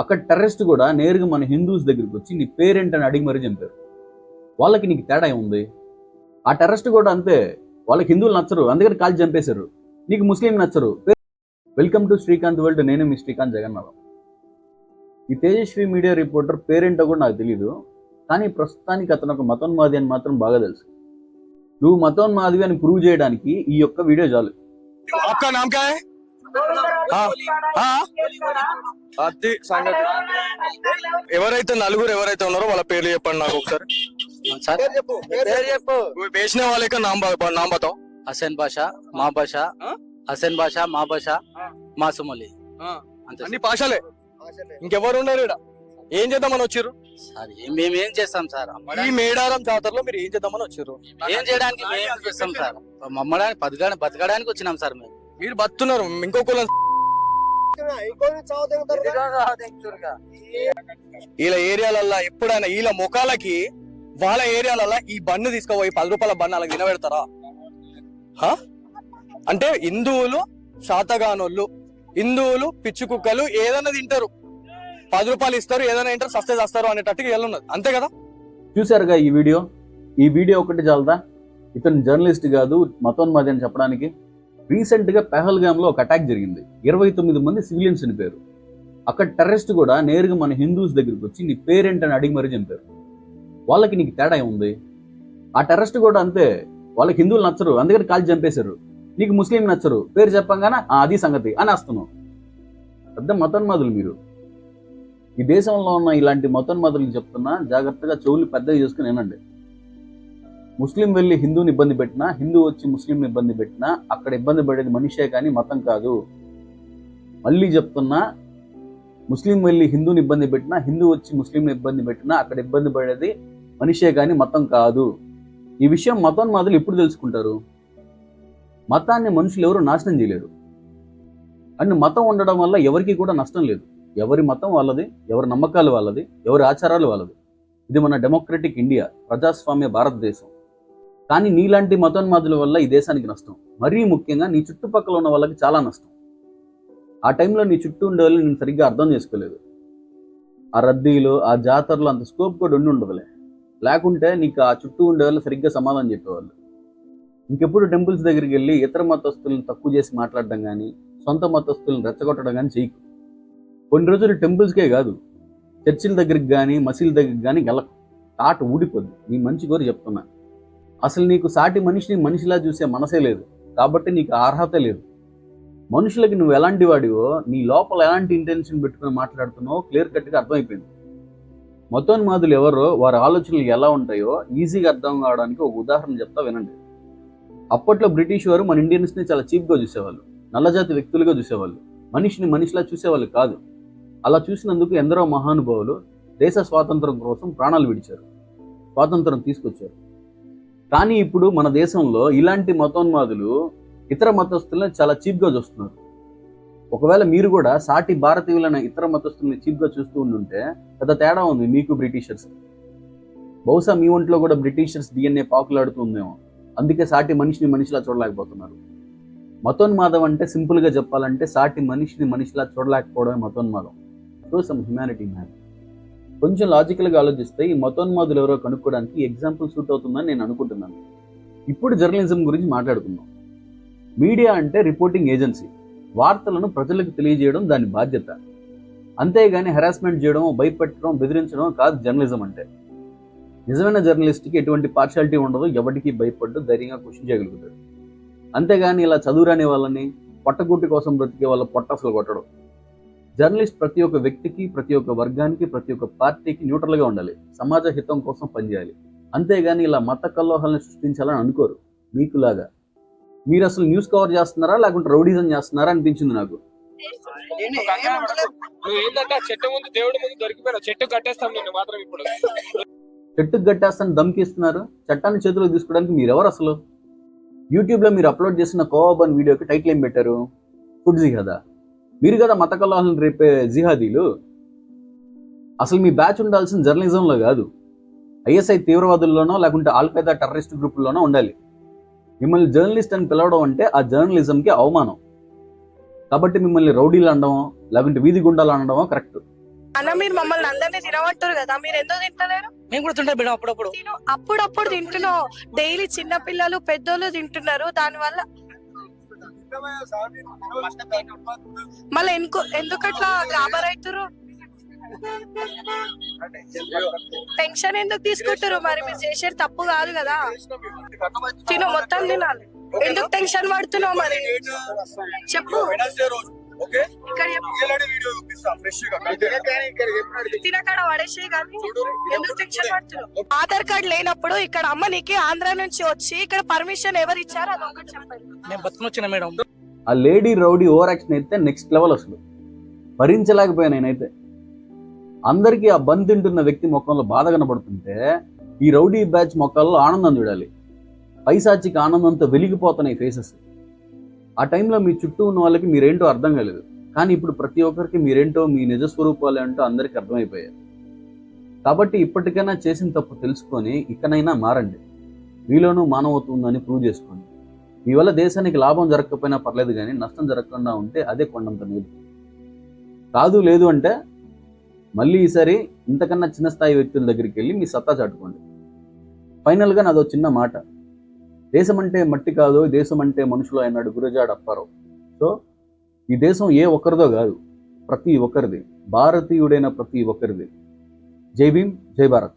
అక్కడ టెర్రరిస్ట్ కూడా నేరుగా మన హిందూస్ దగ్గరికి వచ్చి నీ పేరేంటని అడిగి మరీ చంపారు. వాళ్ళకి నీకు తేడా ఏముంది? ఆ టెర్రరిస్ట్ కూడా అంతే, వాళ్ళకి హిందువులు నచ్చరు, అందుకని కాల్చి చంపేశారు. నీకు ముస్లిం నచ్చరు. Welcome to Srikanth world. నేను మీ శ్రీకాంత్ జగన్నాథం. ఈ తేజస్వి మీడియా రిపోర్టర్ పేరేంటో కూడా నాకు తెలియదు, కానీ ప్రస్తుతానికి అతను ఒక మతోన్మాది అని మాత్రం బాగా తెలుసు. నువ్వు మతోన్మాదివి అని ప్రూవ్ చేయడానికి ఈ యొక్క వీడియో చాలు. आपका नाम क्या है? అది సంగతి. ఎవరైతే నలుగురు ఎవరైతే ఉన్నారో వాళ్ళ పేర్లు చెప్పండి నాకు ఒకసారి. बेचने वाले का नाम बताओ. हसन बादशाह, माँ बादशाह, हसन बादशाह, माँ बादशाह, मासूम अली. అన్ని భాషలే. ఇంకెవరు ఉన్నారు ఇక్కడ? ఏం చేద్దామని వచ్చారు? సార్ మేము ఏం చేస్తాం సార్? ఈ మేడారం జాతరలో మీరు ఏం చేద్దామని వచ్చారు? ఏం చేయడానికి మేము చేస్తాం సార్? మమ్మడానికి బతకడానికి వచ్చినాం సార్. మేము మీరు బతున్నారు, ఇంకొకరు వీళ్ళ ఏరియాలల్లో ఎప్పుడైనా వీళ్ళ ముఖాలకి వాళ్ళ ఏరియాలలో ఈ బన్ను తీసుకుపోయి 10 రూపాయల బన్ను అలాగ తినబెడతారా? అంటే హిందువులు శాతగానోళ్ళు, హిందువులు పిచ్చి కుక్కలు ఏదైనా తింటారు, 10 రూపాయలు ఇస్తారు, ఏదైనా తింటారు, సస్తే చేస్తారు అనేటట్టుగా వెళ్ళున్నది, అంతే కదా? చూసారుగా ఈ వీడియో ఒకటి చాలదా ఇతను జర్నలిస్ట్ కాదు మతోన్మాది అని చెప్పడానికి? రీసెంట్ గా పెహల్గామ్ లో ఒక అటాక్ జరిగింది. 29 మంది సివిలియన్స్ చనిపోయారు. అక్కడ టెర్రరిస్ట్ కూడా నేరుగా మన హిందూస్ దగ్గరికి వచ్చి నీ పేరేంటని అడిగి మరీ చంపారు. వాళ్ళకి నీకు తేడా ఏముంది? ఆ టెర్రరిస్ట్ కూడా అంతే, వాళ్ళకి హిందువులు నచ్చరు, అందుకని కాల్చి చంపేశారు. నీకు ముస్లిం నచ్చరు, పేరు చెప్పంగానే అది సంగతి అని వస్తున్నావు. పెద్ద మతోన్మాదులు మీరు. ఈ దేశంలో ఉన్న ఇలాంటి మతోన్మాదులు చెప్తున్నా జాగ్రత్తగా చెవులు పెద్దగా చేసుకుని వినండి. ముస్లిం వెళ్ళి హిందూని ఇబ్బంది పెట్టినా, హిందూ వచ్చి ముస్లింని ఇబ్బంది పెట్టినా అక్కడ ఇబ్బంది పడేది మనిషే కానీ మతం కాదు. మళ్ళీ చెప్తున్నా, ముస్లిం వెళ్ళి హిందూని ఇబ్బంది పెట్టినా, హిందూ వచ్చి ముస్లింని ఇబ్బంది పెట్టినా అక్కడ ఇబ్బంది పడేది మనిషే కానీ మతం కాదు. ఈ విషయం మతోన్మాదులు ఎప్పుడు తెలుసుకుంటారు? మతాన్ని మనుషులు ఎవరు నాశనం చేయలేరు. అండ్ మతం ఉండడం వల్ల ఎవరికి కూడా నష్టం లేదు. ఎవరి మతం వాళ్ళది, ఎవరి నమ్మకాలు వాళ్ళది, ఎవరి ఆచారాలు వాళ్ళది. ఇది మన డెమోక్రటిక్ ఇండియా, ప్రజాస్వామ్య భారతదేశం. కానీ నీలాంటి మతోన్మాదుల వల్ల ఈ దేశానికి నష్టం. మరీ ముఖ్యంగా నీ చుట్టుపక్కల ఉన్న వాళ్ళకి చాలా నష్టం. ఆ టైంలో నీ చుట్టూ ఉండే వాళ్ళు నేను సరిగ్గా అర్థం చేసుకోలేదు. ఆ రద్దీలో, ఆ జాతరలో అంత స్కోప్ కూడా ఉండి ఉండదులే. లేకుంటే నీకు ఆ చుట్టూ ఉండే వాళ్ళు సరిగ్గా సమాధానం చెప్పేవాళ్ళు. ఇంకెప్పుడు టెంపుల్స్ దగ్గరికి వెళ్ళి ఇతర మతస్థులను తక్కువ చేసి మాట్లాడడం కానీ, సొంత మతస్థులను రెచ్చగొట్టడం కానీ చేయకు. కొన్ని రోజులు టెంపుల్స్కే కాదు, చర్చిల దగ్గరికి కానీ మసీదుల దగ్గరికి కానీ వెళ్ళకు. తాట ఊడిపోద్ది. నీ మంచి కోరి చెప్తున్నా. అసలు నీకు సాటి మనిషిని మనిషిలా చూసే మనసే లేదు, కాబట్టి నీకు అర్హత లేదు. మనుషులకి నువ్వు ఎలాంటి వాడివో, నీ లోపల ఎలాంటి ఇంటెన్షన్ పెట్టుకుని మాట్లాడుతున్నావో క్లియర్ కట్గా అర్థమైపోయింది. మతోన్మాదులు ఎవరో, వారి ఆలోచనలు ఎలా ఉంటాయో ఈజీగా అర్థం కావడానికి ఒక ఉదాహరణ చెప్తా వినండి. అప్పట్లో బ్రిటిష్ వారు మన ఇండియన్స్ని చాలా చీప్గా చూసేవాళ్ళు, నల్లజాతి వ్యక్తులుగా చూసేవాళ్ళు, మనిషిని మనిషిలా చూసేవాళ్ళు కాదు. అలా చూసినందుకు ఎందరో మహానుభావులు దేశ స్వాతంత్రం కోసం ప్రాణాలు విడిచారు, స్వాతంత్రం తీసుకొచ్చారు. కానీ ఇప్పుడు మన దేశంలో ఇలాంటి మతోన్మాదులు ఇతర మతస్థులను చాలా చీప్గా చూస్తున్నారు. ఒకవేళ మీరు కూడా సాటి భారతీయులైన ఇతర మతస్థుల్ని చీప్గా చూస్తూ ఉండుంటే పెద్ద తేడా ఉంది మీకు బ్రిటిషర్స్. బహుశా మీ ఒంట్లో కూడా బ్రిటిషర్స్ డిఎన్ఏ పాకులాడుతుందేమో, అందుకే సాటి మనిషిని మనిషిలా చూడలేకపోతున్నారు. మతోన్మాదం అంటే సింపుల్గా చెప్పాలంటే సాటి మనిషిని మనిషిలా చూడలేకపోవడమే మతోన్మాదం. Show some humanity man. కొంచెం లాజికల్గా ఆలోచిస్తే ఈ మతోన్మాదులు ఎవరో కనుక్కోవడానికి ఎగ్జాంపుల్ సూట్ అవుతుందని నేను అనుకుంటున్నాను. ఇప్పుడు జర్నలిజం గురించి మాట్లాడుకుందాం. మీడియా అంటే రిపోర్టింగ్ ఏజెన్సీ. వార్తలను ప్రజలకు తెలియజేయడం దాని బాధ్యత. అంతేగాని హెరాస్మెంట్ చేయడం, భయపెట్టడం, బెదిరించడం కాదు జర్నలిజం అంటే. నిజమైన జర్నలిస్ట్కి ఎటువంటి పార్షాలిటీ ఉండదు, ఎవరికి భయపడ్డు ధైర్యంగా క్వశ్చన్ చేయగలుగుతాడు. అంతేగాని ఇలా చదువురాని వాళ్ళని, పొట్టగుట్టి కోసం బ్రతికే వాళ్ళ పొట్ట అసలు కొట్టడం. జర్నలిస్ట్ ప్రతి ఒక్క వ్యక్తికి, ప్రతి ఒక్క వర్గానికి, ప్రతి ఒక్క పార్టీకి న్యూట్రల్గా ఉండాలి, సమాజ హితం కోసం పనిచేయాలి. అంతేగాని ఇలా మత కల్లోహాలను సృష్టించాలని అనుకోరు. మీకులాగా మీరు అసలు న్యూస్ కవర్ చేస్తున్నారా లేకుంటే రౌడీజం చేస్తున్నారా అనిపించింది నాకు. చెట్టుకు కట్టేస్తాను దమ్కిస్తున్నారు. చట్టాన్ని చేతిలో తీసుకోవడానికి మీరెవరు అసలు? యూట్యూబ్లో మీరు అప్లోడ్ చేసిన కోవబన్ వీడియోకి టైటిల్ ఏం పెట్టారు? ఫుడ్ జిహాదా. మీరు కదా మత కల్లోహాలను రేపే జిహాదీలు. అసలు మీ బ్యాచ్ ఉండాల్సిన జర్నలిజంలో కాదు, ఐఎస్ఐ తీవ్రవాదుల్లోనో లేకుంటే ఆల్ఖైదా టెర్రరిస్ట్ గ్రూపుల్లోనో ఉండాలి. మిమ్మల్ని జర్నలిస్ట్ అని పిలవడం అంటే ఆ జర్నలిజంకి అవమానం. కాబట్టి మిమ్మల్ని రౌడీలు అనడమో లేకుంటే వీధి గుండాలు అనడమో కరెక్ట్. అన్న మీరు మమ్మల్ని అందరినీ తినమంటారు కదా, మీరు ఎందుకు తింటలేరు? మేము కూడా తింటాం మేడం అప్పుడప్పుడు. అప్పుడప్పుడు తింటున్నావు, డైలీ చిన్న పిల్లలు పెద్దోళ్ళు తింటున్నారు, దాని వల్ల మళ్ళీ ఎందుకట్లా గ్రామర్ అవుతారు? టెన్షన్ ఎందుకు తీసుకుంటారు? మరి మీరు చేసేది తప్పు కాదు కదా, తిను మొత్తం తినాలి. ఎందుకు టెన్షన్ పడుతున్నావు మరి చెప్పు. ఇక్కడ తినకాడ పడేసే కానీ ఎందుకు టెన్షన్ పడుతున్నావు? ఆధార్ కార్డు లేనప్పుడు ఇక్కడ అమ్మనికి ఆంధ్ర నుంచి వచ్చి ఇక్కడ పర్మిషన్ ఎవరు ఇచ్చారో అది ఒకటి చెప్పండి. మేము బతుకుని వచ్చిన మేడం. ఆ లేడీ రౌడీ ఓవర్ యాక్షన్ అయితే నెక్స్ట్ లెవెల్. అసలు భరించలేకపోయాను నేనైతే. అందరికీ ఆ బంద్ తింటున్న వ్యక్తి ముఖంలో బాధ కనబడుతుంటే ఈ రౌడీ బ్యాచ్ ముఖాల్లో ఆనందం చూడాలి. పైశాచిక ఆనందంతో వెలిగిపోతున్నాయి ఫేసెస్. ఆ టైంలో మీ చుట్టూ ఉన్న వాళ్ళకి మీరేంటో అర్థం కాలేదు, కానీ ఇప్పుడు ప్రతి ఒక్కరికి మీరేంటో, మీ నిజ స్వరూపాలు ఏంటో అందరికీ అర్థమైపోయాయి. కాబట్టి ఇప్పటికైనా చేసిన తప్పు తెలుసుకొని ఇకనైనా మారండి. మీలోనూ మానవత్వం ఉందని ప్రూవ్ చేసుకోండి. మీ వల్ల దేశానికి లాభం జరగకపోయినా పర్లేదు, కానీ నష్టం జరగకుండా ఉంటే అదే కొండంత మేలు. కాదు లేదు అంటే మళ్ళీ ఈసారి ఇంతకన్నా చిన్న స్థాయి వ్యక్తుల దగ్గరికి వెళ్ళి మీ సత్తా చాటుకోండి. ఫైనల్గా నాదో చిన్న మాట, దేశం అంటే మట్టి కాదు, దేశం అంటే మనుషులు అన్నాడు గురజాడ అప్పారావు. సో ఈ దేశం ఏ ఒక్కరిదో కాదు, ప్రతి ఒక్కరిది, భారతీయుడైన ప్రతి ఒక్కరిది. జై భీమ్, జై భారత్.